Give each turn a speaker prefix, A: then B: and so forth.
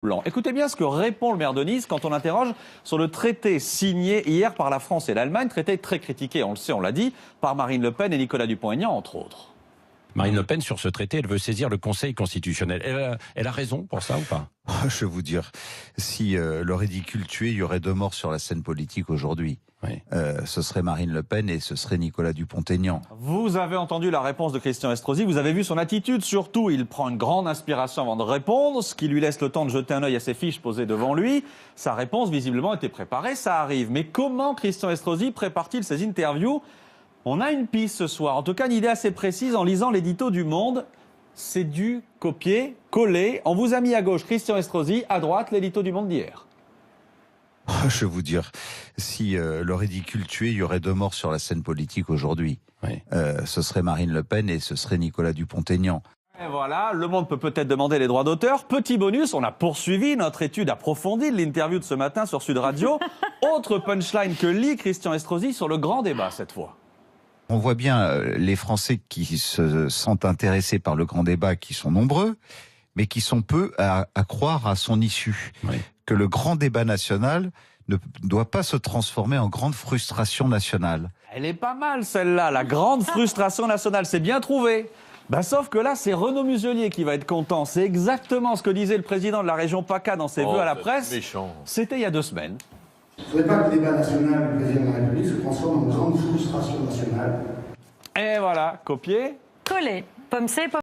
A: Blanc. Écoutez bien ce que répond le maire de Nice quand on l'interroge sur le traité signé hier par la France et l'Allemagne, traité très critiqué, on le sait, on l'a dit, par Marine Le Pen et Nicolas Dupont-Aignan, entre autres.
B: Marine Le Pen, sur ce traité, elle veut saisir le Conseil constitutionnel. Elle a raison pour ça ou pas?
C: Je vais vous dire, si le ridicule tuait, il y aurait 2 morts sur la scène politique aujourd'hui.
B: Oui.
C: Ce serait Marine Le Pen et ce serait Nicolas Dupont-Aignan.
A: Vous avez entendu la réponse de Christian Estrosi, vous avez vu son attitude, surtout il prend une grande inspiration avant de répondre, ce qui lui laisse le temps de jeter un œil à ses fiches posées devant lui. Sa réponse visiblement était préparée, ça arrive. Mais comment Christian Estrosi prépare-t-il ses interviews? On a une piste ce soir, en tout cas une idée assez précise en lisant l'édito du Monde. C'est du copier-coller. On vous a mis à gauche Christian Estrosi, à droite l'édito du Monde d'hier.
C: Je vais vous dire, si le ridicule tuait, il y aurait 2 morts sur la scène politique aujourd'hui.
B: Oui.
C: Ce serait Marine Le Pen et ce serait Nicolas Dupont-Aignan.
A: Et voilà, le Monde peut peut-être demander les droits d'auteur. Petit bonus, on a poursuivi notre étude approfondie de l'interview de ce matin sur Sud Radio. Autre punchline que lit Christian Estrosi sur le grand débat cette fois.
C: On voit bien les Français qui se sentent intéressés par le grand débat, qui sont nombreux, mais qui sont peu à croire à son issue.
B: Oui.
C: Que le grand débat national ne doit pas se transformer en grande frustration nationale.
A: Elle est pas mal celle-là, la grande frustration nationale, c'est bien trouvé. Bah, sauf que là, c'est Renaud Muselier qui va être content. C'est exactement ce que disait le président de la région PACA dans ses vœux à la presse. C'était il y a 2 semaines.
D: Il ne faudrait pas que le débat national du président de la République se transforme en grande frustration nationale.
A: Et voilà, copier.
E: Coller. Pomme C, pomme